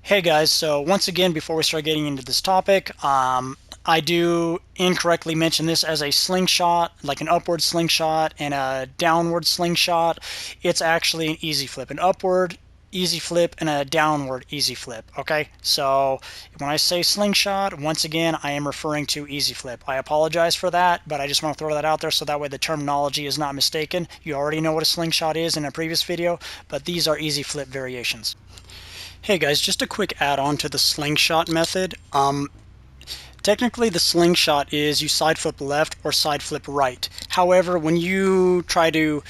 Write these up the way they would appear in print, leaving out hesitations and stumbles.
Hey guys, so once again, before we start getting into this topic, I do incorrectly mention this as a slingshot, like an upward slingshot and a downward slingshot. It's actually an easy flip, an upward easy flip and a downward easy flip. Okay, so when I say slingshot, once again, I am referring to easy flip. I apologize for that, but I just want to throw that out there so that way the terminology is not mistaken. You already know what a slingshot is in a previous video, but these are easy flip variations. Hey guys, just a quick add-on to the slingshot method. Technically the slingshot is you side flip left or side flip right. However, when you try to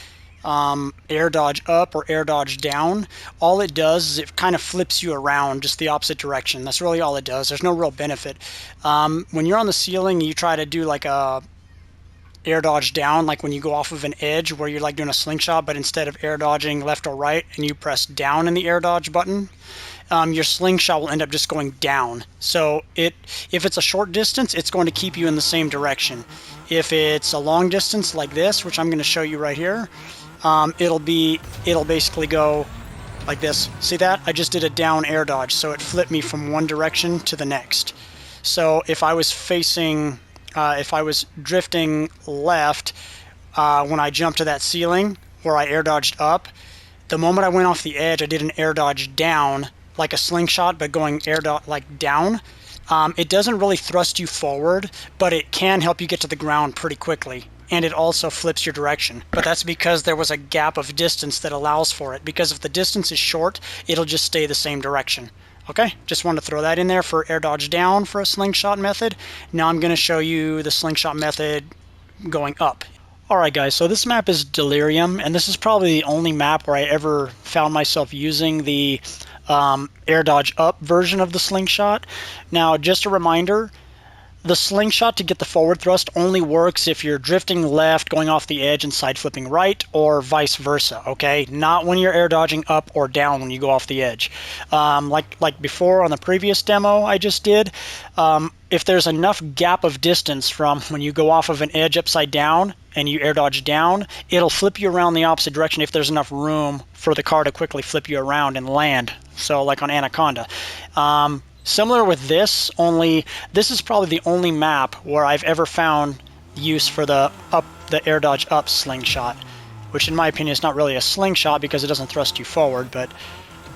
air dodge up or air dodge down, all it does is it kind of flips you around just the opposite direction. That's really all it does. There's no real benefit. When you're on the ceiling, you try to do like a air dodge down, like when you go off of an edge where you're like doing a slingshot, but instead of air dodging left or right and you press down in the air dodge button, your slingshot will end up just going down. So if it's a short distance, it's going to keep you in the same direction. If it's a long distance like this, which I'm going to show you right here, it'll basically go like this. See that? I just did a down air dodge, so it flipped me from one direction to the next. So if I was drifting left when I jumped to that ceiling where I air dodged up, the moment I went off the edge, I did an air dodge down, like a slingshot, but going air dodge like down. It doesn't really thrust you forward, but it can help you get to the ground pretty quickly. And it also flips your direction. But that's because there was a gap of distance that allows for it. Because if the distance is short, it'll just stay the same direction. Okay, just wanted to throw that in there for air dodge down for a slingshot method. Now I'm going to show you the slingshot method going up. Alright guys, so this map is Delirium, and this is probably the only map where I ever found myself using the air dodge up version of the slingshot. Now, just a reminder, the slingshot to get the forward thrust only works if you're drifting left, going off the edge and side flipping right, or vice versa, okay? Not when you're air dodging up or down when you go off the edge. Like before on the previous demo I just did, if there's enough gap of distance from when you go off of an edge upside down and you air dodge down, it'll flip you around the opposite direction if there's enough room for the car to quickly flip you around and land. So like on Anaconda. Similar with this, only this is probably the only map where I've ever found use for the air dodge up slingshot, which in my opinion is not really a slingshot because it doesn't thrust you forward, but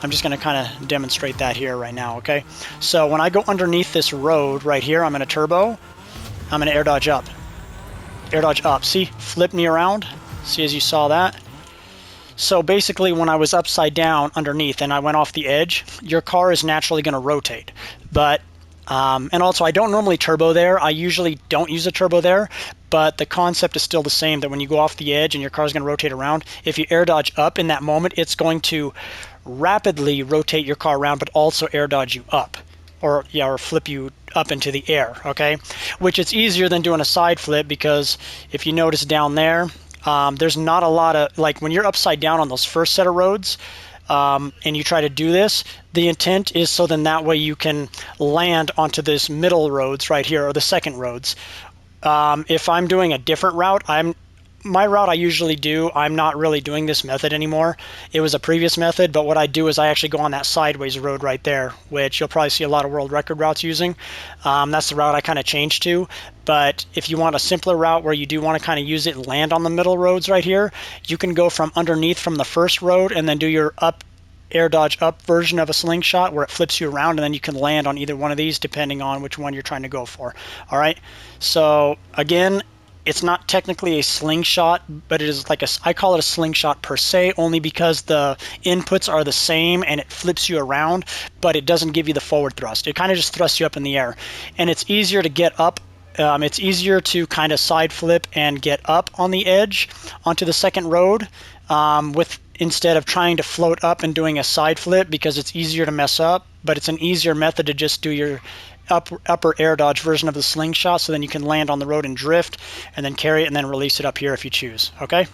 I'm just going to kind of demonstrate that here right now, okay? So when I go underneath this road right here, I'm going to turbo, I'm going to air dodge up. Air dodge up, see? Flip me around, see as you saw that? So basically when I was upside down underneath and I went off the edge, your car is naturally going to rotate. But, and also I don't normally turbo there. I usually don't use a turbo there, but the concept is still the same, that when you go off the edge and your car is going to rotate around, if you air dodge up in that moment, it's going to rapidly rotate your car around, but also air dodge you up. Or flip you up into the air, okay? Which it's easier than doing a side flip, because if you notice down there, there's not a lot of, like when you're upside down on those first set of roads and you try to do this, the intent is so then that way you can land onto this middle roads right here, or the second roads. If I'm doing a different route, my route I usually do, I'm not really doing this method anymore. It was a previous method, but what I do is I actually go on that sideways road right there, which you'll probably see a lot of world record routes using. That's the route I kind of changed to. But if you want a simpler route where you do want to kind of use it and land on the middle roads right here, you can go from underneath from the first road and then do your air dodge up version of a slingshot where it flips you around, and then you can land on either one of these depending on which one you're trying to go for. All right, so again, it's not technically a slingshot, but it is like I call it a slingshot per se, only because the inputs are the same and it flips you around, but it doesn't give you the forward thrust. It kind of just thrusts you up in the air, and it's easier to get up. It's easier to kind of side flip and get up on the edge onto the second road instead of trying to float up and doing a side flip, because it's easier to mess up, but it's an easier method to just do your upper air dodge version of the slingshot, so then you can land on the road and drift and then carry it and then release it up here if you choose, okay?